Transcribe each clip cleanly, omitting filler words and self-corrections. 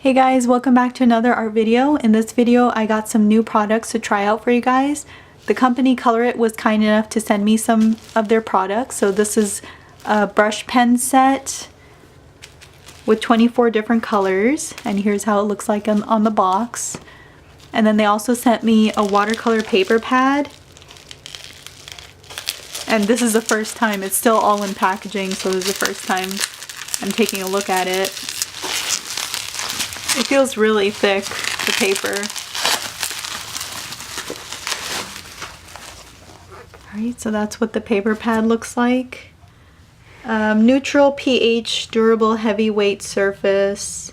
Hey guys, welcome back to another art video. In this video, I got some new products to try out for you guys. The company ColorIt was kind enough to send me some of their products. So this is a brush pen set with 24 different colors, and here's how it looks like on the box. And then they also sent me a watercolor paper pad. And this is the first time, it's still all in packaging, so this is the first time I'm taking a look at it. It feels really thick, the paper. Alright, so that's what the paper pad looks like. Neutral pH, durable heavyweight surface.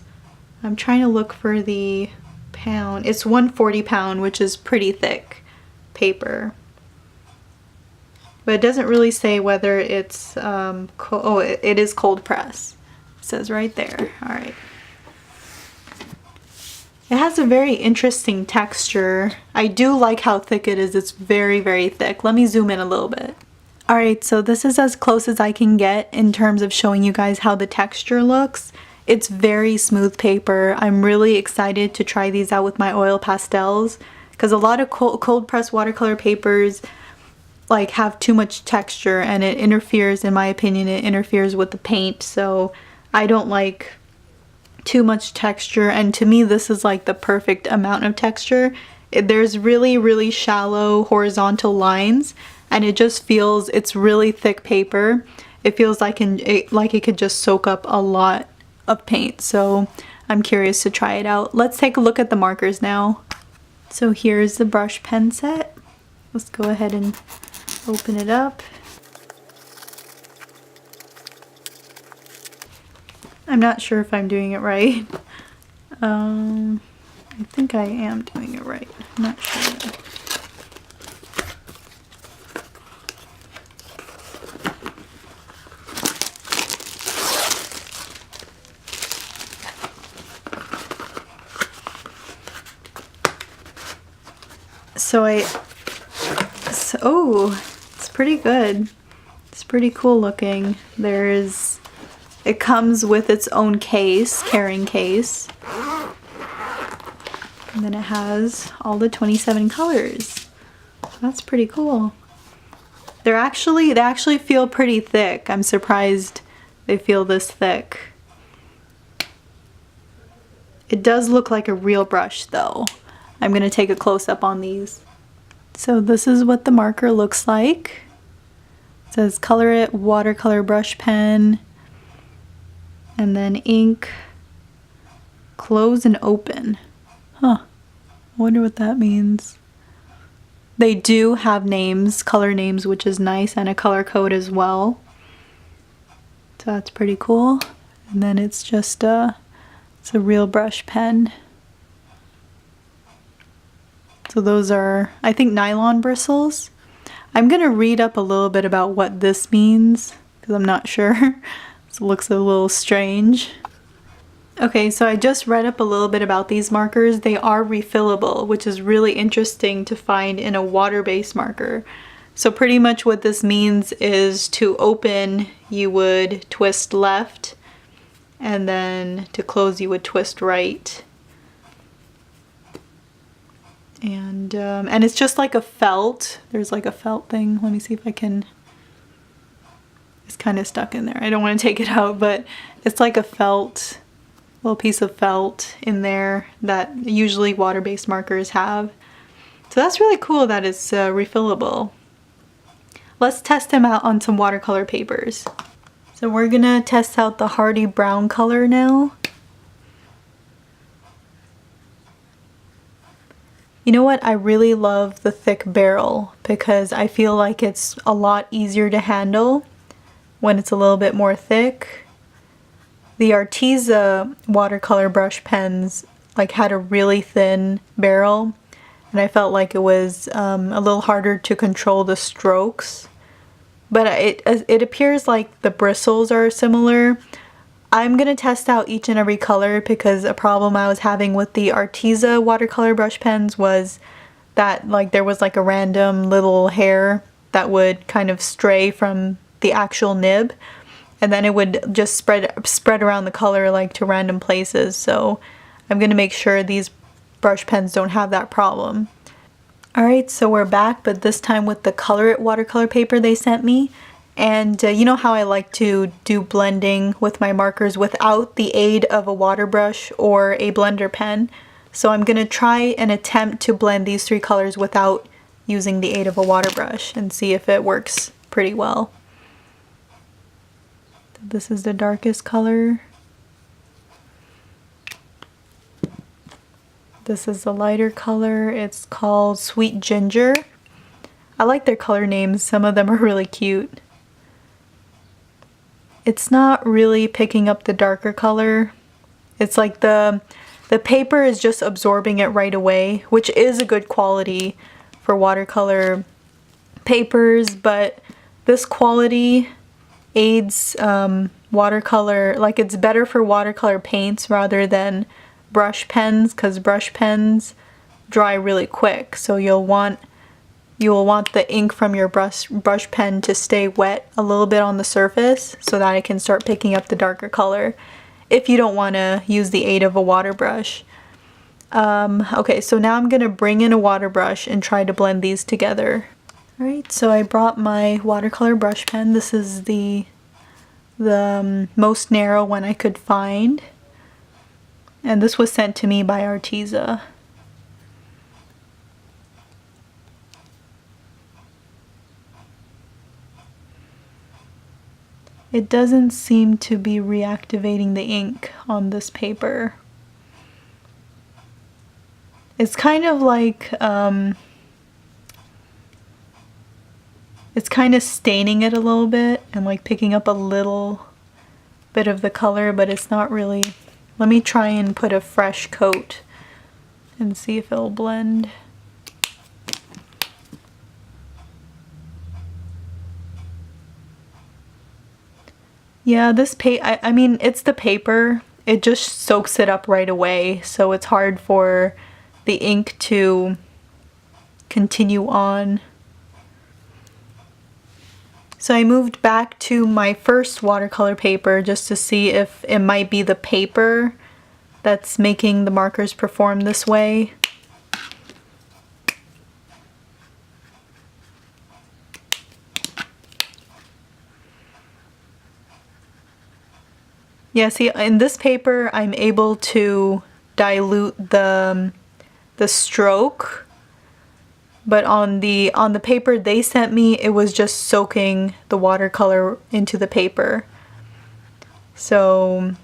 I'm trying to look for the pound. It's 140 pound, which is pretty thick paper. But it doesn't really say whether it's, it is cold press. It says right there. Alright. It has a very interesting texture. I do like how thick it is. It's very, very thick. Let me zoom in a little bit. Alright, so this is as close as I can get in terms of showing you guys how the texture looks. It's very smooth paper. I'm really excited to try these out with my oil pastels because a lot of cold press watercolor papers like have too much texture and it interferes, in my opinion, it interferes with the paint. So I don't like too much texture, and to me this is like the perfect amount of texture. There's really, really shallow horizontal lines and it just feels, it's really thick paper. It feels like it could just soak up a lot of paint. So I'm curious to try it out. Let's take a look at the markers now. So here's the brush pen set. Let's go ahead and open it up. I'm not sure if I'm doing it right. I think I am doing it right. I'm not sure. Oh, it's pretty good. It's pretty cool looking. It comes with its own case, carrying case. And then it has all the 27 colors. That's pretty cool. They actually feel pretty thick. I'm surprised they feel this thick. It does look like a real brush though. I'm gonna take a close-up on these. So this is what the marker looks like. It says ColorIt Watercolor Brush Pen. And then ink, close and open. Huh, I wonder what that means. They do have names, color names, which is nice, and a color code as well. So that's pretty cool. And then it's just it's a real brush pen. So those are, I think, nylon bristles. I'm gonna read up a little bit about what this means, because I'm not sure. It looks a little strange. Okay, so I just read up a little bit about these markers. They are refillable, which is really interesting to find in a water-based marker. So pretty much what this means is to open, you would twist left, and then to close, you would twist right. And it's just like a felt. There's like a felt thing. Let me see if I can. It's kind of stuck in there. I don't want to take it out, but it's like a felt, little piece of felt in there that usually water-based markers have. So that's really cool that it's refillable. Let's test them out on some watercolor papers. So we're gonna test out the Hardy brown color now. You know what? I really love the thick barrel because I feel like it's a lot easier to handle when it's a little bit more thick. The Arteza watercolor brush pens like had a really thin barrel, and I felt like it was a little harder to control the strokes. But it appears like the bristles are similar. I'm gonna test out each and every color because a problem I was having with the Arteza watercolor brush pens was that like there was like a random little hair that would kind of stray from the actual nib, and then it would just spread around the color like to random places. So I'm gonna make sure these brush pens don't have that problem. Alright, so we're back, but this time with the ColorIt watercolor paper they sent me. And you know how I like to do blending with my markers without the aid of a water brush or a blender pen. So I'm going to try and attempt to blend these three colors without using the aid of a water brush and see if it works pretty well. This is the darkest color. This is the lighter color. It's called Sweet Ginger. I like their color names. Some of them are really cute. It's not really picking up the darker color. It's like the paper is just absorbing it right away, which is a good quality for watercolor papers, but this quality aids watercolor, like it's better for watercolor paints rather than brush pens, because brush pens dry really quick, so you will want the ink from your brush pen to stay wet a little bit on the surface so that it can start picking up the darker color if you don't want to use the aid of a water brush. Okay, so now I'm gonna bring in a water brush and try to blend these together. Alright, so I brought my watercolor brush pen. This is the most narrow one I could find. And this was sent to me by Arteza. It doesn't seem to be reactivating the ink on this paper. It's kind of like, it's kind of staining it a little bit and like picking up a little bit of the color, but it's not really. Let me try and put a fresh coat and see if it'll blend. Yeah, I mean, it's the paper. It just soaks it up right away, so it's hard for the ink to continue on. So I moved back to my first watercolor paper just to see if it might be the paper that's making the markers perform this way. Yeah, see, in this paper I'm able to dilute the stroke, but on the paper they sent me, it was just soaking the watercolor into the paper. So,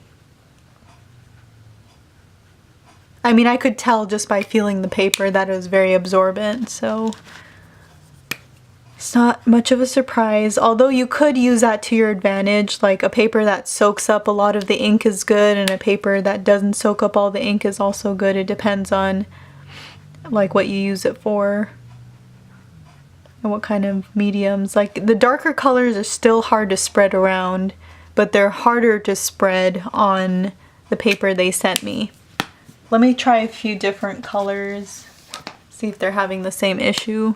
I mean, I could tell just by feeling the paper that it was very absorbent, so it's not much of a surprise. Although you could use that to your advantage, like a paper that soaks up a lot of the ink is good, and a paper that doesn't soak up all the ink is also good. It depends on like what you use it for and what kind of mediums. Like the darker colors are still hard to spread around, but they're harder to spread on the paper they sent me. Let me try a few different colors, see if they're having the same issue.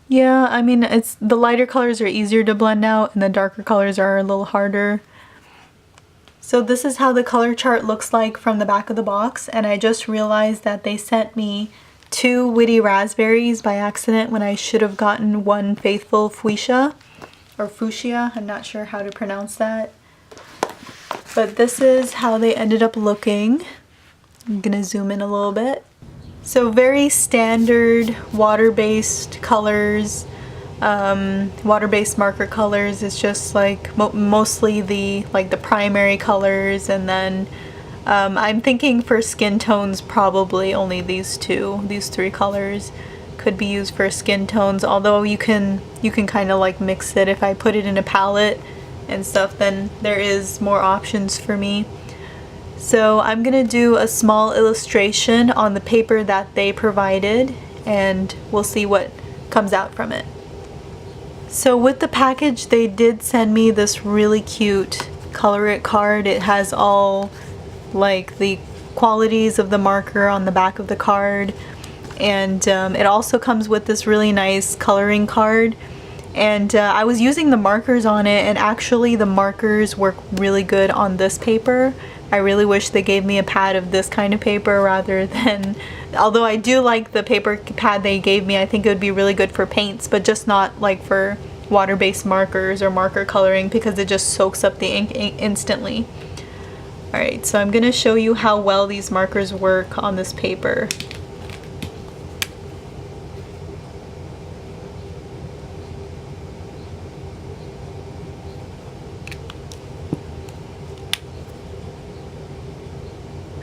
Yeah, I mean, it's the lighter colors are easier to blend out and the darker colors are a little harder. So this is how the color chart looks like from the back of the box, and I just realized that they sent me 2 Witty Raspberries by accident when I should have gotten 1 Faithful Fuchsia, or Fuchsia, I'm not sure how to pronounce that. But this is how they ended up looking. I'm gonna zoom in a little bit. So very standard water-based colors, water-based marker colors. It's just like mostly the primary colors, and then I'm thinking for skin tones probably only these 3 colors could be used for skin tones. Although you can kind of like mix it. If I put it in a palette and stuff, then there is more options for me. So I'm gonna do a small illustration on the paper that they provided, and we'll see what comes out from it. So with the package, they did send me this really cute ColorIt card. It has all like the qualities of the marker on the back of the card, and it also comes with this really nice coloring card. And I was using the markers on it, and actually the markers work really good on this paper. I really wish they gave me a pad of this kind of paper rather than, although I do like the paper pad they gave me, I think it would be really good for paints, but just not like for water-based markers or marker coloring, because it just soaks up the ink instantly. Alright, so I'm going to show you how well these markers work on this paper.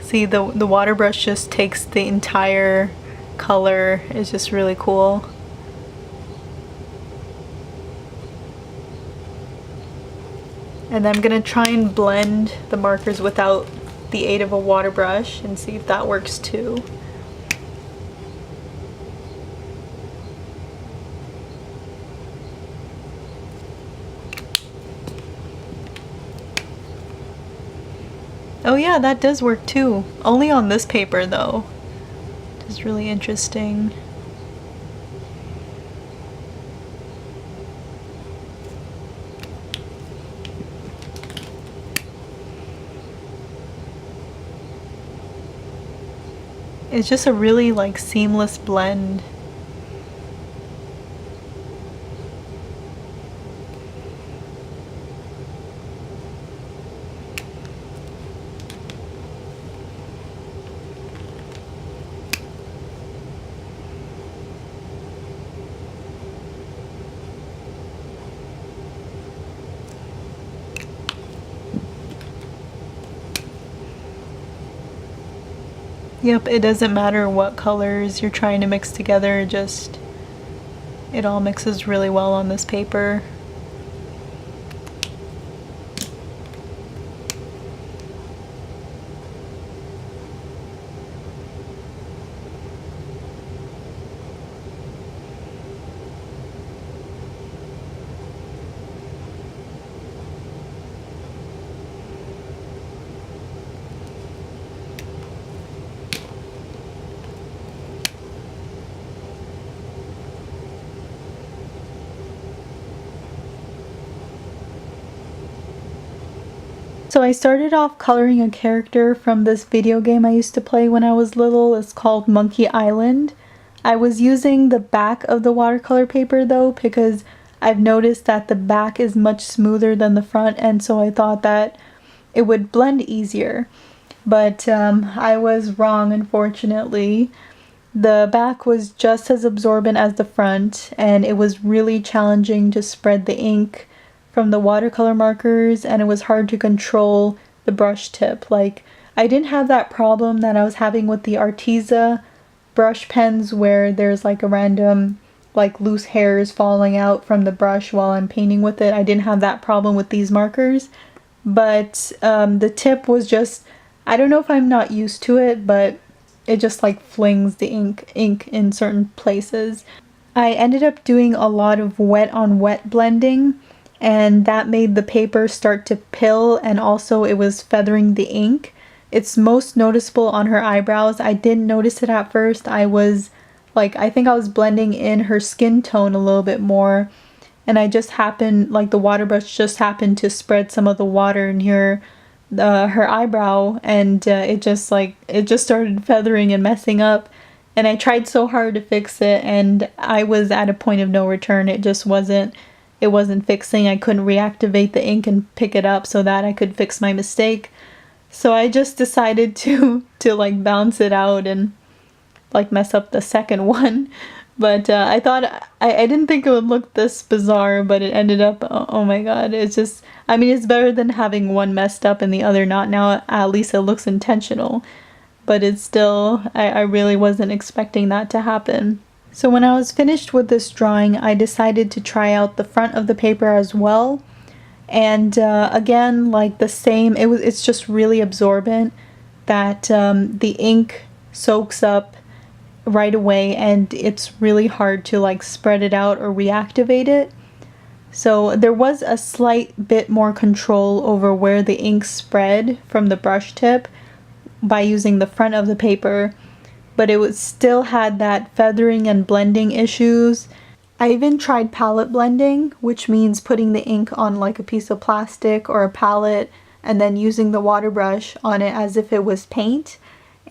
See, the water brush just takes the entire color. It's just really cool. And I'm gonna try and blend the markers without the aid of a water brush and see if that works too. Oh yeah, that does work too. Only on this paper though. It's really interesting. It's just a really like seamless blend. Yep, it doesn't matter what colors you're trying to mix together, just it all mixes really well on this paper. So I started off coloring a character from this video game I used to play when I was little. It's called Monkey Island. I was using the back of the watercolor paper though, because I've noticed that the back is much smoother than the front, and so I thought that it would blend easier. But I was wrong, unfortunately. The back was just as absorbent as the front, and it was really challenging to spread the ink from the watercolor markers, and it was hard to control the brush tip. Like, I didn't have that problem that I was having with the Arteza brush pens, where there's like a random like loose hairs falling out from the brush while I'm painting with it. I didn't have that problem with these markers, but the tip was just, I don't know if I'm not used to it, but it just like flings the ink in certain places. I ended up doing a lot of wet on wet blending, and that made the paper start to pill, and also it was feathering the ink. It's most noticeable on her eyebrows. I didn't notice it at first. I think I was blending in her skin tone a little bit more, and I just happened, like the water brush just happened to spread some of the water near her eyebrow, and it just started feathering and messing up. And I tried so hard to fix it, and I was at a point of no return. It wasn't fixing. I couldn't reactivate the ink and pick it up so that I could fix my mistake. So I just decided to like bounce it out and like mess up the second one. But I thought, I didn't think it would look this bizarre, but it ended up, oh my god, it's just, I mean, it's better than having one messed up and the other not. Now at least it looks intentional, but it's still, I really wasn't expecting that to happen. So when I was finished with this drawing, I decided to try out the front of the paper as well. And again, like the same, it's just really absorbent, that the ink soaks up right away, and it's really hard to like spread it out or reactivate it. So there was a slight bit more control over where the ink spread from the brush tip by using the front of the paper, but it was still had that feathering and blending issues. I even tried palette blending, which means putting the ink on like a piece of plastic or a palette and then using the water brush on it as if it was paint,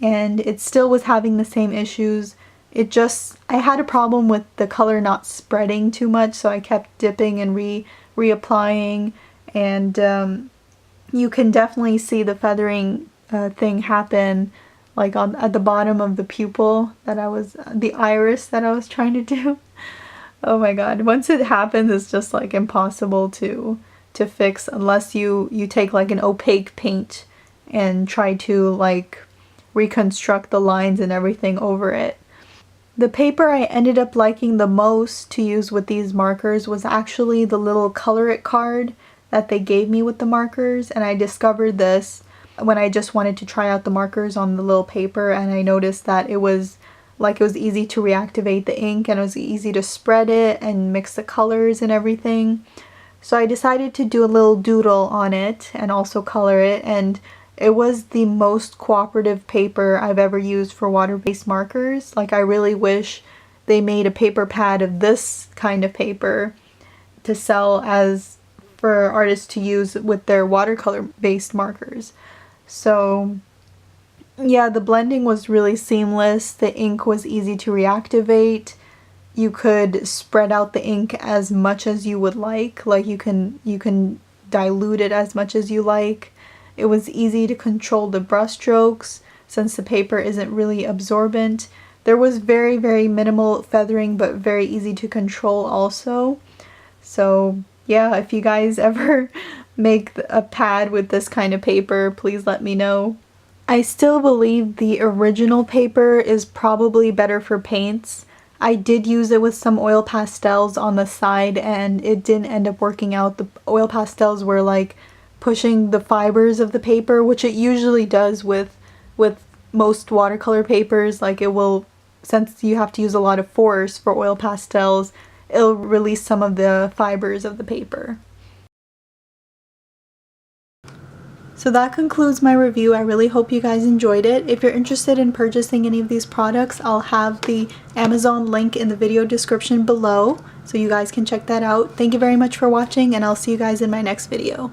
and it still was having the same issues. I had a problem with the color not spreading too much, so I kept dipping and reapplying, and you can definitely see the feathering thing happen like at the bottom of the pupil the iris that I was trying to do. Oh my god, once it happens it's just like impossible to fix unless you take like an opaque paint and try to like reconstruct the lines and everything over it. The paper I ended up liking the most to use with these markers was actually the little ColorIt card that they gave me with the markers, and I discovered this when I just wanted to try out the markers on the little paper, and I noticed that it was easy to reactivate the ink and it was easy to spread it and mix the colors and everything. So I decided to do a little doodle on it and also color it, and it was the most cooperative paper I've ever used for water-based markers. Like, I really wish they made a paper pad of this kind of paper to sell as for artists to use with their watercolor-based markers. So yeah, the blending was really seamless. The ink was easy to reactivate. You could spread out the ink as much as you would like you can dilute it as much as you like. It was easy to control the brush strokes since the paper isn't really absorbent. There was very, very minimal feathering, but very easy to control also. So yeah, if you guys ever make a pad with this kind of paper, please let me know. I still believe the original paper is probably better for paints. I did use it with some oil pastels on the side and it didn't end up working out. The oil pastels were like pushing the fibers of the paper, which it usually does with most watercolor papers. Like, it will, since you have to use a lot of force for oil pastels, it'll release some of the fibers of the paper. So that concludes my review. I really hope you guys enjoyed it. If you're interested in purchasing any of these products, I'll have the Amazon link in the video description below, so you guys can check that out. Thank you very much for watching, and I'll see you guys in my next video.